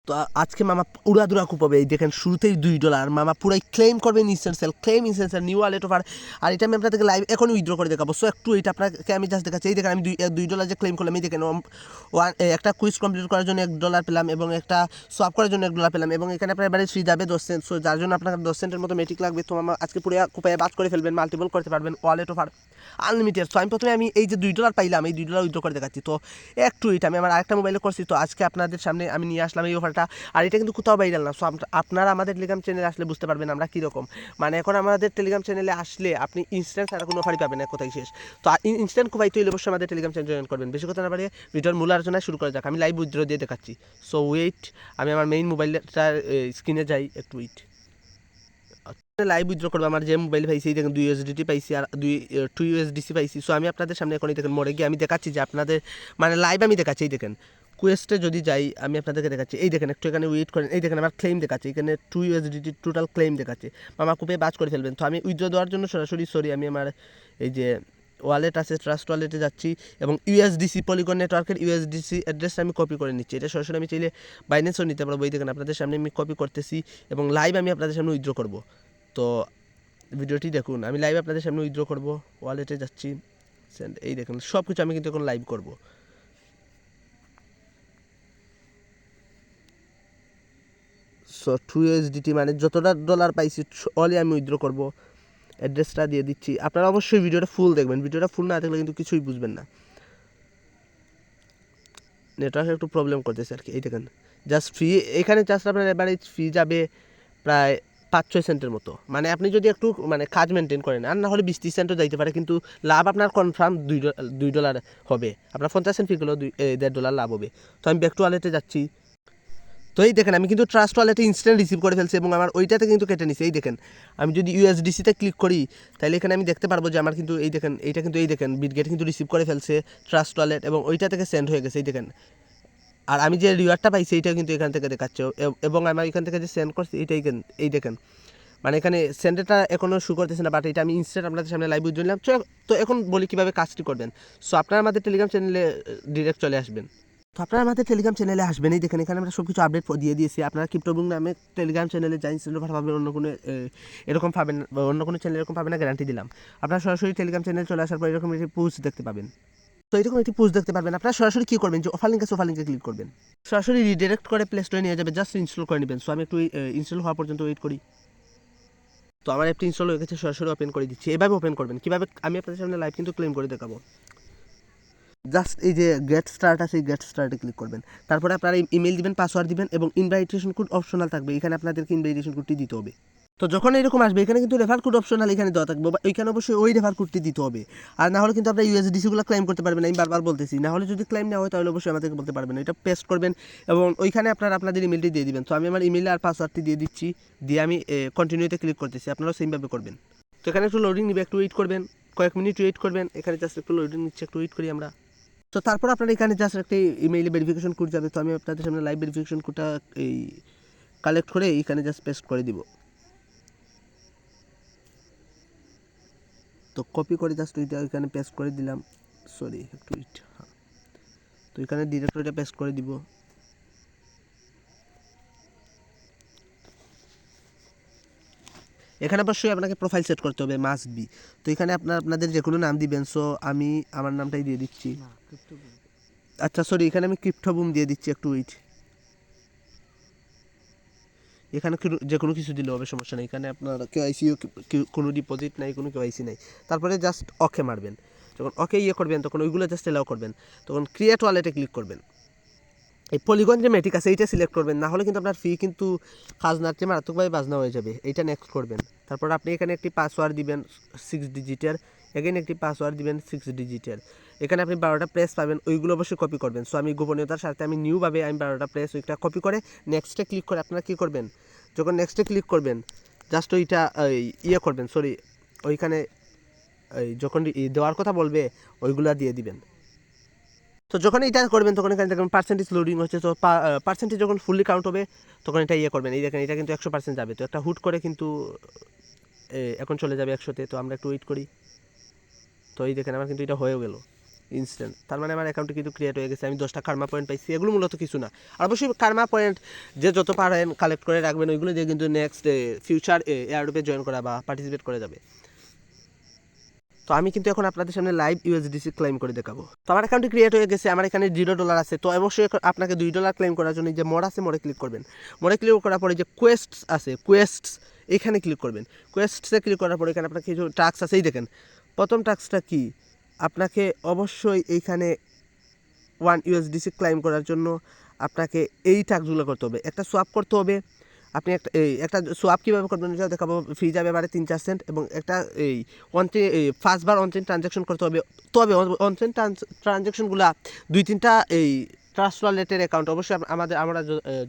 তো আজকে মামা উড়াদুরা কুপাবে, এই দেখেন শুরুতেই $2 মামা পুরাই ক্লেম করবেন instant sale, claim instant sale, new wallet offer. আর এটা আমি আপনাদেরকে লাইভ এখন উইথড্র করে দেখাবো। সো একটু এটা আপনাকে আমি জাস্ট দেখাচ্ছি। এই দেখেন আমি $2 যে ক্লেম করলাম, এই দেখেন একটা কুইজ কমপ্লিট করার জন্য $1 পেলাম এবং একটা সোয়াপ করার জন্য $1 পেলাম এবং এখানে আপনার এবারে ফ্রি যাবে 10 সেন্ট। সো যার জন্য আপনার 10 সেন্টের মতো মেটিক লাগবে। তো মামা আজকে পুরো কুপায়ে বাদ করে ফেলবেন, মাল্টিপল করতে পারবেন, ওয়ালেট অফার আনলিমিটেড। সো আমি প্রথমে আমি এই যে $2 পাইলাম, এই $2 উইথড্র করে দেখাচ্ছি। তো একটু এটা আমি আমার আরেকটা মোবাইলে করছি, তো আজকে আপনাদের সামনে আমি নিয়ে আসলাম এই অফারটা। আর এটা কিন্তু কোথাও ভাইরাল না। সো আপনারা আমাদের টেলিগ্রাম চ্যানেলে আসলে বুঝতে পারবেন আমরা কীরকম। মানে এখন আমাদের টেলিগ্রাম চ্যানেলে আসলে আপনি ইনস্ট্যান্ট ছাড়া কোনো অফারই পাবেন না, কোথায় শেষ। তো ইনস্ট্যান্ট কুপাইতে হলে অবশ্যই আমাদের টেলিগ্রাম চ্যানেল জয়েন করবেন। বেশি কথা না বাড়িয়ে ভিডিওর মূল আলোচনা শুরু করা যাক। আমি লাইভ উইথড্র দিয়ে দেখাচ্ছি। সো ওয়েট, আমি আমার মেইন মোবাইলটার স্ক্রিনে যাই, একটু ওয়েট। লাইভ উইথড্র করবো। আমার যে মোবাইল পাইছি এই দেখেন $2 পাইছি আর 2 USDC পাইছি। সো আমি আপনাদের সামনে এখন এই দেখেন মোড়ে গিয়ে আমি দেখাচ্ছি যে আপনাদের মানে লাইভ আমি দেখাচ্ছি। এই দেখেন কোয়েস্টে যদি যাই আমি আপনাদেরকে দেখাচ্ছি। এই দেখেন একটু এখানে ওয়েট করেন, এই দেখেন আমার ক্লেম দেখাচ্ছে, এখানে 2 USDT টোটাল ক্লেম দেখাচ্ছে। মামা কুপে বাজ করে ফেলবেন। তো আমি উইথড্র দেওয়ার জন্য সরাসরি আমি আমার এই যে ওয়ালেট আছে ট্রাস্ট ওয়ালেটে যাচ্ছি এবং ইউএসডিসি পলিগন নেটওয়ার্কের ইউএসডিসি অ্যাড্রেসটা আমি কপি করে নিচ্ছি। এটা সরাসরি আমি চাইলে বাইন্যান্সও নিতে পারবো। এই দেখেন আপনাদের সামনে আমি কপি করতেছি এবং লাইভ আমি আপনাদের সামনে উইথড্র করবো। তো ভিডিওটি দেখুন, আমি লাইভ আপনাদের সামনে উইথড্র করব, ওয়ালেটে যাচ্ছি, সেন্ড। এই দেখুন সব কিছু আমি কিন্তু এখন লাইভ করব। সো 2 USDT মানে যতটা ডলার পাইছি অলি আমি উইথড্র করব। অ্যাড্রেসটা দিয়ে দিচ্ছি। আপনারা অবশ্যই ভিডিওটা ফুল দেখবেন, ভিডিওটা ফুল না দেখলে কিন্তু কিছুই বুঝবেন না। নেটওয়ার্ক একটু প্রবলেম করতেছে আর কি। এই দেখেন জাস্ট ফি, এখানে জাস্ট আপনার এবারে ফি যাবে প্রায় 5-6 সেন্টের মতো। মানে আপনি যদি একটু মানে কাজ মেনটেন করেন, আর না হলে 20-30 সেন্টও যাইতে পারে, কিন্তু লাভ আপনার কনফার্ম $2 হবে। আপনার 50 সেন্ট ফি করলেও $1.5 লাভ হবে। তো আমি ব্যাক টু ওয়ালেটে যাচ্ছি। তো এই দেখেন আমি কিন্তু ট্রাস্ট ওয়ালেটে ইনস্ট্যান্ট রিসিভ করে ফেলছি এবং আমার ওইটাতে কিন্তু কেটে নিছে। এই দেখেন আমি যদি ইউএসডিসিতে ক্লিক করি তাহলে এখানে আমি দেখতে পারবো যে আমার কিন্তু এই দেখেন এইটা কিন্তু এই দেখেন বিটগেট কিন্তু রিসিভ করে ফেলছে ট্রাস্ট ওয়ালেট এবং ওইটা থেকে সেন্ড হয়ে গেছে। এই দেখেন আর আমি যে রিওয়ার্ডটা পাইছি এইটাও কিন্তু এখান থেকে দেখাচ্ছে এবং আমি এখান থেকে যে সেন্ড করছি এইটাই এই দেখেন মানে এখানে সেন্ডেটা এখনও শু করতেছে না, বাট এটা আমি ইনস্ট্যান্ট আপনাদের সামনে লাইভ উইথড্র নিলাম। তো এখন বলি কীভাবে কাজটি করবেন। সো আপনারা আমাদের টেলিগ্রাম চ্যানেলে ডিরেক্ট চলে আসবেন। তো আপনারা আমাদের টেলিগ্রাম চ্যানেলে আসবেন। এই দেখেন এখানে আমরা সব কিছু আপডেট দিয়ে দিয়েছি। আপনারা ক্রিপ্টোবুক নামে টেলিগ্রাম চ্যানেলে যাই সিলভার পাবেন, অন্য কোনো এরকম পাবেন, অন্য কোনো চ্যানেল এরকম পাবেন না, গ্যারান্টি দিলাম। আপনারা সরাসরি টেলিগ্রাম চ্যানেলে চলে আসার পর এরকম একটি পোস্ট দেখতে পাবেন। তো এরকম একটি পোস্ট দেখতে পারবেন। আপনারা সরাসরি কী করবেন, যে অফার লিঙ্ক আছে অফার লিঙ্কে ক্লিক করবেন, সরাসরি রিডিরেক্ট করে প্লে স্টোরে নিয়ে যাবে, জাস্ট ইনস্টল করে নেবেন। সো আমি একটু ইনস্টল হওয়া পর্যন্ত ওয়েট করি। তো আমার অ্যাপটি ইনস্টল হয়ে গেছে, সরাসরি ওপেন করে দিচ্ছি। এভাবে ওপেন করবেন, কীভাবে আমি আপনাদের সামনে লাইভ কিন্তু ক্লেম করে দেখাবো। জাস্ট এই যে গেট স্টার্ট আছে, এই গেট স্টার্টে ক্লিক করবেন। তারপরে আপনারা ইমেল দিবেন, পাসওয়ার্ড দিবেন এবং ইনভাইটেশন কোড অপশনাল থাকবে। এখানে আপনাদেরকে ইনভাইটেশন কোডটি দিতে হবে। তো যখন এরকম আসবে এখানে কিন্তু রেফার কোড অপশনাল এখানে দেওয়া থাকবে, ওইখানে অবশ্যই ওই রেফার কোডটি দিতে হবে। আর না হলে কিন্তু আপনার ইউএসডিসিগুলো ক্লেম করতে পারবেন। আমি বারবার বলতেছি, না হলে যদি ক্লেম না হয় তাহলে অবশ্যই আমাদেরকে বলতে পারবেন। এটা পেস্ট করবেন এবং ওইখানে আপনাদের ইমেলটি দিয়ে দিবেন। তো আমি আমার ইমেল আর পাসওয়ার্ডটি দিয়ে দিচ্ছি, দিয়ে আমি কন্টিনিউতে ক্লিক করতেছি। আপনারাও সেমভাবে করবেন। তো এখানে একটু লোডিং নিবে, একটু ওয়েট করবেন, কয়েক মিনিট ওয়েট করবেন। এখানে জাস্ট একটু লোডিং নিচ্ছে, একটু ওয়েট করি আমরা। তো তারপর আপনারা এখানে জাস্ট একটা ইমেইলে ভেরিফিকেশন কোড যাবে। তো আমি আপনাদের সামনে লাইভ ভেরিফিকেশন কোডটা এই কালেক্ট করে এখানে জাস্ট পেস্ট করে দিব। তো কপি করে জাস্ট ওইটা এখানে পেস্ট করে দিলাম। সরি একটু হ্যাঁ, তো এখানে ডিরেক্টরিটা পেস্ট করে দিব। এখানে অবশ্যই আপনাকে প্রোফাইল সেট করতে হবে, মাস্ট বি। তো এখানে আপনাদের যে কোনো নাম দিবেন। সো আমি আমার নামটাই দিয়ে দিচ্ছি। আচ্ছা সরি, এখানে আমি ক্রিপ্টোবুম দিয়ে দিচ্ছি, একটু ওয়েট। এখানে যে কোনো কিছু দিলে হবে, সমস্যা নেই। এখানে আপনার কেওয়াইসি কোনো ডিপোজিট নাই, কোনো কেওয়াইসি নাই। তারপরে জাস্ট ওকে মারবেন। যখন ওকে করবেন তখন ওইগুলো জাস্ট এলাও করবেন। তখন ক্রিয়েট ওয়ালেটে ক্লিক করবেন। এই পলিগন যে ম্যাটিক আছে এইটা সিলেক্ট করবেন, না হলে কিন্তু আপনার ফি কিন্তু খাজনার চেয়ে মারাত্মকভাবে বাজনা হয়ে যাবে। এইটা নেক্সট করবেন। তারপর আপনি এখানে একটি পাসওয়ার্ড দিবেন 6 ডিজিটের, এগেন একটি পাসওয়ার্ড দিবেন 6 ডিজিটের। এখানে আপনি 12টা প্রেস পাবেন, ওইগুলো অবশ্যই কপি করবেন। সো আমি গোপনীয়তার সাথে আমি নিউভাবে আমি 12টা প্রেস ওইটা কপি করে নেক্সটে ক্লিক করে আপনারা কী করবেন, যখন নেক্সটে ক্লিক করবেন জাস্ট ওইটা করবেন, সরি ওইখানে যখন দেওয়ার কথা বলবে ওইগুলা দিয়ে দিবেন। তো যখন এটা করবেন তখন এখানে দেখবেন পার্সেন্টেজ লোডিং হচ্ছে। তো পার্সেন্টেজ যখন ফুললি কাউন্ট হবে তখন এটা করবেন। এই দেখেন এটা কিন্তু 100% যাবে। তো একটা হুট করে কিন্তু এখন চলে যাবে 100-তে। তো আমরা একটু ওয়েট করি। তো এই দেখেন আমার কিন্তু এটা হয়েও গেল। ইনস্ট্যান্ট, তার মানে আমার অ্যাকাউন্টে কিন্তু ক্রিয়েট হয়ে গেছে, আমি 10টা কার্মা পয়েন্ট পাইছি। এগুলো মূলত কিছু না, আর অবশ্যই কার্মা পয়েন্ট যে যত পারেন কালেক্ট করে রাখবেন, ওইগুলো দিয়ে কিন্তু নেক্সট ফিউচার এয়ারড্রপে জয়েন করা বা পার্টিসিপেট করে যাবে। তো আমি কিন্তু এখন আপনাদের সামনে লাইভ ইউএসডিসি ক্লেম করে দেখাবো। তো আমার অ্যাকাউন্টে ক্রিয়েট হয়ে গেছে, আমার এখানে $0 আছে। তো অবশ্যই আপনাকে $2 ক্লেম করার জন্য যে মোড আছে মোডে ক্লিক করবেন। মোডে ক্লিক করার পরে যে কোয়েস্টস আছে, কোয়েস্টস এখানে ক্লিক করবেন। কোয়েস্টসে ক্লিক করার পরে এখানে আপনার কিছু টাস্ক আছে, এই দেখেন প্রথম টাস্কটা কি, আপনাকে অবশ্যই এইখানে $1 ক্লেম করার জন্য আপনাকে এই টাস্কগুলো করতে হবে। একটা সোয়াপ করতে হবে, আপনি একটা সোয়াপ কীভাবে করবেন এটা দেখাবো। ফি যাবে এবারে 3-4 সেন্ট, এবং একটা ফার্স্টবার অনচেন ট্রানজ্যাকশন করতে হবে। তবে অনচেন ট্রানজ্যাকশনগুলো 2-3টা ট্রাস্ট ওয়ালেটের অ্যাকাউন্ট, অবশ্যই আমরা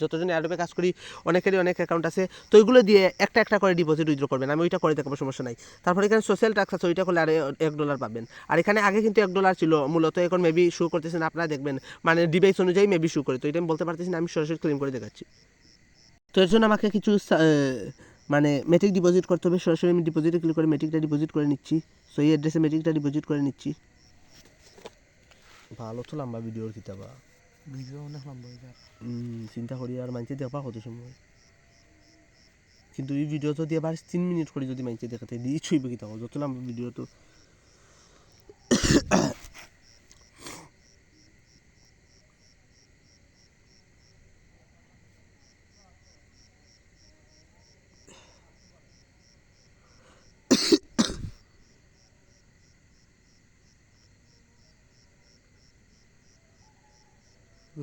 যতজন এয়ারড্রপে কাজ করি অনেকেরই অনেক অ্যাকাউন্ট আছে, তো ওইগুলো দিয়ে একটা একটা করে ডিপোজিট উইথড্র করবেন। আমি ওইটা করে দেখাবো, সমস্যা নাই। তারপর এখানে সোশ্যাল ট্যাক্স আছে, ওইটা করলে আর $1 পাবেন। আর এখানে আগে কিন্তু $1 ছিল মূলত, এখন মেবি শো করতেছেন, আপনারা দেখবেন মানে ডিভাইস অনুযায়ী মেবি শো করে। তো এটা আমি বলতে পারতেছি না, আমি সরাসরি ক্লেম করে দেখাচ্ছি। তো এর জন্য আমাকে কিছু মানে মেটিক ডিপোজিট করতে হবে। সরাসরি আমি ডিপোজিটে ক্লিক করে মেটিকটা ডিপোজিট করে নিচ্ছি। সো এই অ্যাড্রেসে মেটিকটা ডিপোজিট করে নিচ্ছি। ভালো তো লম্বা ভিডিওর কিতাবা, ভিডিও অনেক লম্বা হয়ে যায়, চিন্তা করি আর মানছে দেখা কত সময়, কিন্তু এই ভিডিও তো দিয়ে আবার 3 মিনিট করে যদি মানছে দেখাতে দিয়ে ছুইব কিতাব, যত লম্বা ভিডিও তো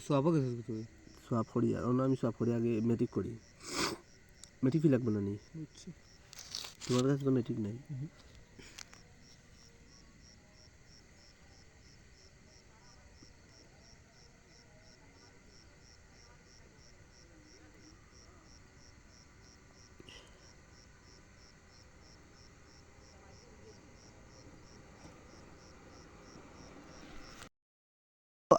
সোয়াবও গেছে তুই সোয়াব করি, আর অন্য আমি সোয়াব করি আগে মেটিক করি। মেটিক ফি লাগবে না নি, তোমার কাছে তো মেটিক নাই।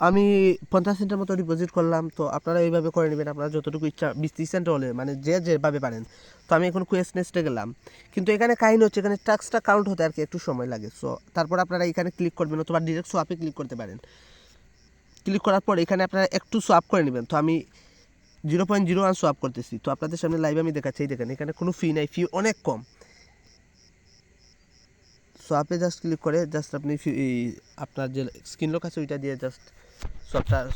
আমি 50 সেন্টের মতো ডিপোজিট করলাম। তো আপনারা এইভাবে করে নেবেন, আপনারা যতটুকু ইচ্ছা 20-30 সেন্ট হলে মানে যেভাবে পারেন। তো আমি এখন কুয়েস্ট নেস্টে গেলাম, কিন্তু এখানে কাহিনী হচ্ছে এখানে টাস্কটা কাউন্ট হতে আর কি একটু সময় লাগে। সো তারপর আপনারা এখানে ক্লিক করবেন, অথবা ডিরেক্ট সোয়াপে ক্লিক করতে পারেন। ক্লিক করার পর এখানে আপনারা একটু সোয়াপ করে নেবেন। তো আমি 0.01 সোয়াপ করতেছি। তো আপনাদের সামনে লাইভ আমি দেখাচ্ছি, দেখেন এখানে কোনো ফি নাই, ফি অনেক কম। সোয়াপে জাস্ট ক্লিক করে জাস্ট আপনি আপনার যে স্ক্রিন লক আছে ওইটা দিয়ে জাস্ট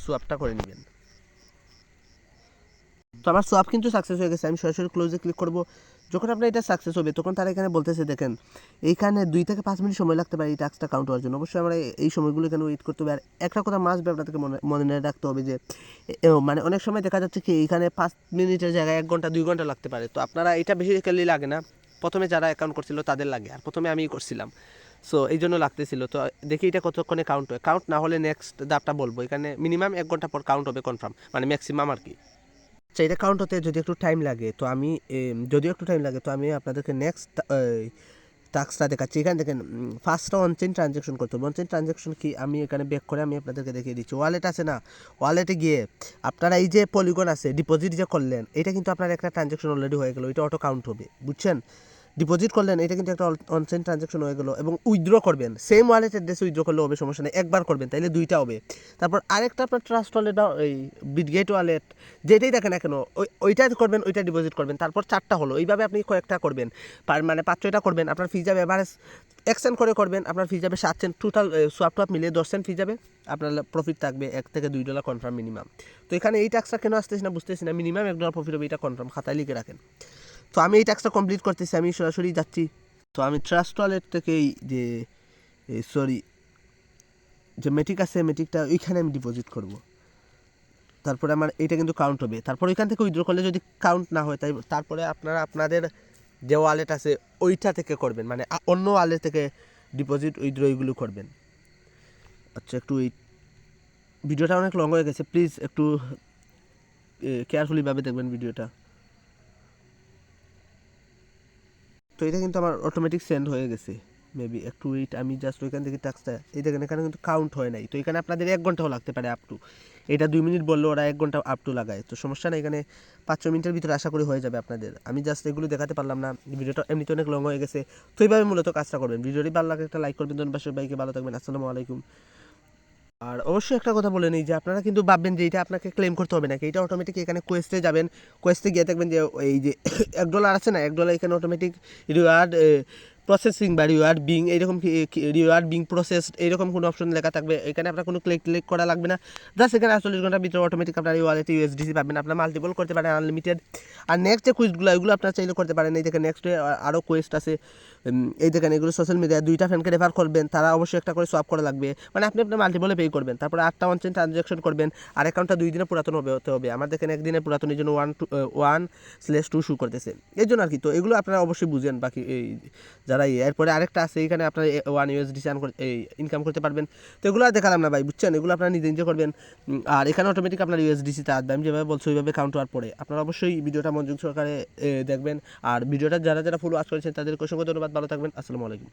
সোয়াপটা করে নেবেন। তো আমার সোয়াপ কিন্তু সাকসেস হয়ে গেছে। আমি সরাসরি ক্লোজে ক্লিক করব। যখন আপনার এটা সাকসেস হবে তখন তারা এখানে বলতেছে দেখেন এইখানে 2 থেকে 5 মিনিট সময় লাগতে পারে এই টাস্কটা কাউন্ট হওয়ার জন্য। অবশ্যই আমরা এই সময়গুলো এখানে ওয়েট করতে হবে। আর একটা কথা মাস্ট বি আপনাদেরকে মনে রাখতে হবে যে মানে অনেক সময় দেখা যাচ্ছে কি এইখানে 5 মিনিটের জায়গায় 1 ঘন্টা 2 ঘন্টা লাগতে পারে। তো আপনারা এটা বেশিক্যালি লাগে না, প্রথমে যারা অ্যাকাউন্ট করছিল তাদের লাগে, আর প্রথমে আমিই করছিলাম। সো এই জন্য লাগতেছিল। তো দেখি এটা কতক্ষণে কাউন্ট হয়। কাউন্ট না হলে নেক্সট ধাপটা বলবো। এখানে মিনিমাম 1 ঘন্টা পর কাউন্ট হবে কনফার্ম, মানে ম্যাক্সিমাম আর কি। আচ্ছা, এটা কাউন্ট হতে যদি একটু টাইম লাগে তো আমি আপনাদেরকে নেক্সট টাস্কটা দেখাচ্ছি। এখানে দেখেন ফার্স্টটা অনচেন ট্রানজ্যাকশন করতে হবে। অনচেন ট্রানজ্যাকশন কি আমি এখানে ব্যাক করে আমি আপনাদেরকে দেখিয়ে দিচ্ছি। ওয়ালেট আছে না, ওয়ালেটে গিয়ে আপনারা এই যে পলিগন আছে ডিপোজিট যে করলেন, এটা কিন্তু আপনার একটা ট্রানজ্যাকশন অলরেডি হয়ে গেল, এটা অটো কাউন্ট হবে, বুঝছেন? ডিপোজিট করলেন, এটা কিন্তু একটা অনচেন ট্রানজ্যাকশন হয়ে গেল। এবং উইথড্র করবেন সেম ওয়ালেট অ্যাড্রেসে উইথড্র করলে হবে, সমস্যা নেই। একবার করবেন তাইলে 2টা হবে। তারপর আরেকটা আপনার ট্রাস্ট ওয়ালেট বা এই বিটগেট ওয়ালেট যেটাই দেখেন না কেন ওইটা করবেন, ওইটা ডিপোজিট করবেন, তারপর 4টা হলো। এইভাবে আপনি কয়েকটা করবেন, মানে 5-6টা করবেন। আপনার ফি যাবে এভারেজ 1 সেন্ট করে করবেন, আপনার ফি যাবে 7 সেন্ট। টোটাল সোয়াপ টোয়াপ মিলিয়ে 10 সেন্ট ফি যাবে। আপনার প্রফিট থাকবে $1 থেকে $2 কনফার্ম মিনিমাম। তো এখানে এই টাস্কটা কেন আসতেছি না বুঝতেছি না, মিনিমাম $1 প্রফিট হবে, এটা কনফার্ম, খাতায় লিখে রাখেন। তো আমি এই টাস্কটা কমপ্লিট করতেছি, আমি সরাসরি যাচ্ছি। তো আমি ট্রাস্ট ওয়ালেট থেকে যে যে মেটিক আছে মেটিকটা ওইখানে আমি ডিপোজিট করব। তারপরে আমার এটা কিন্তু কাউন্ট হবে। তারপর ওইখান থেকে উইথড্র করলে যদি কাউন্ট না হয় তারপরে আপনারা আপনাদের যে ওয়ালেট আছে ওইটা থেকে করবেন, মানে অন্য ওয়ালেট থেকে ডিপোজিট উইথড্র এইগুলো করবেন। আচ্ছা, একটু এই ভিডিওটা অনেক লং হয়ে গেছে, প্লিজ একটু কেয়ারফুলিভাবে দেখবেন ভিডিওটা। তো এটা কিন্তু আমার অটোমেটিক সেন্ড হয়ে গেছে, মেবি একটু ওয়েট। আমি জাস্ট ওইখান থেকে টাস্কটা এই দেখেন এখানে কিন্তু কাউন্ট হয় নাই। তো এখানে আপনাদের 1 ঘন্টাও লাগতে পারে আপ টু, এটা 2 মিনিট বললো ওরা 1 ঘন্টা আপ টু লাগায়। তো সমস্যা নেই, এখানে 5-6 মিনিটের ভিতরে আশা করি হয়ে যাবে আপনাদের। আমি জাস্ট এগুলো দেখাতে পারলাম না, ভিডিওটা এমনিতে অনেক লং হয়ে গেছে। তো এইভাবে মূলত কাজটা করবেন। ভিডিওটি ভালো লাগে একটা লাইক করবেন, ধন্যবাদ সবাইকে, ভালো থাকবেন, আসসালামু আলাইকুম। আর অবশ্যই একটা কথা বলে নিই যে আপনারা কিন্তু ভাববেন যে এটা আপনাকে ক্লেম করতে হবে নাকি, এটা অটোমেটিক এখানে কোয়েস্টে যাবেন, কোয়েস্টে গিয়ে দেখবেন যে এই যে $1 আছে না, $1 এখানে অটোমেটিক রিওয়ার্ড প্রসেসিং বা রিওয়ার্ড বিং এইরকম রিওয়ার্ড বিং প্রসেস এইরকম কোনো অপশন লেখা থাকবে, এখানে আপনার কোনো ক্লিক করা লাগবে না। জাস্ট এখানে 48 ঘন্টার ভিতরে অটোমেটিক আপনার এই ওয়ালেটে ইউএসডিসি পাবেন, আপনার মাল্টিপল করতে পারেন আনলিমিটেড। আর নেক্সট যে কুইজগুলো এগুলো আপনার চাইলে করতে পারেন। এই দেখেন নেক্সটে আরও কোয়েস্ট আছে, এই দেখেন এগুলো সোশ্যাল মিডিয়ায় 2টা ফ্রেন্ডকে রেফার করবেন, তারা অবশ্যই একটা করে সোয়াপ করা লাগবে, মানে আপনি আপনার মাল্টিপলে পে করবেন, তারপরে 8টা অনচেন ট্রানজ্যাকশন করবেন, আর অ্যাকাউন্টটা 2 দিনে পুরাতন হতে হবে। আমার দেখেন একদিনে পুরাতনের জন্য 1/2 শু করতেছে, এই জন্য আর কি। তো এগুলো আপনারা অবশ্যই বুঝেন। বাকি এই যারা এরপরে আরেকটা আছে, এখানে আপনার 1 USDC ইনকাম করতে পারবেন। তো এগুলো আর দেখালাম না ভাই, বুঝছেন, এগুলো আপনারা নিজে নিজে করবেন। আর এখানে অটোমেটিক আপনার ইউএসডিসিতে আসবে, আমি যেভাবে বলছি ওইভাবে কাউন্ট হওয়ার পরে আপনারা অবশ্যই ভিডিওটা মনোযোগ সহকারে দেখবেন। আর ভিডিওটা যারা যারা ফুল ওয়াচ করেছেন তাদেরকে অসংখ্য ধন্যবাদ, ভালো থাকবেন, আসসালামু আলাইকুম।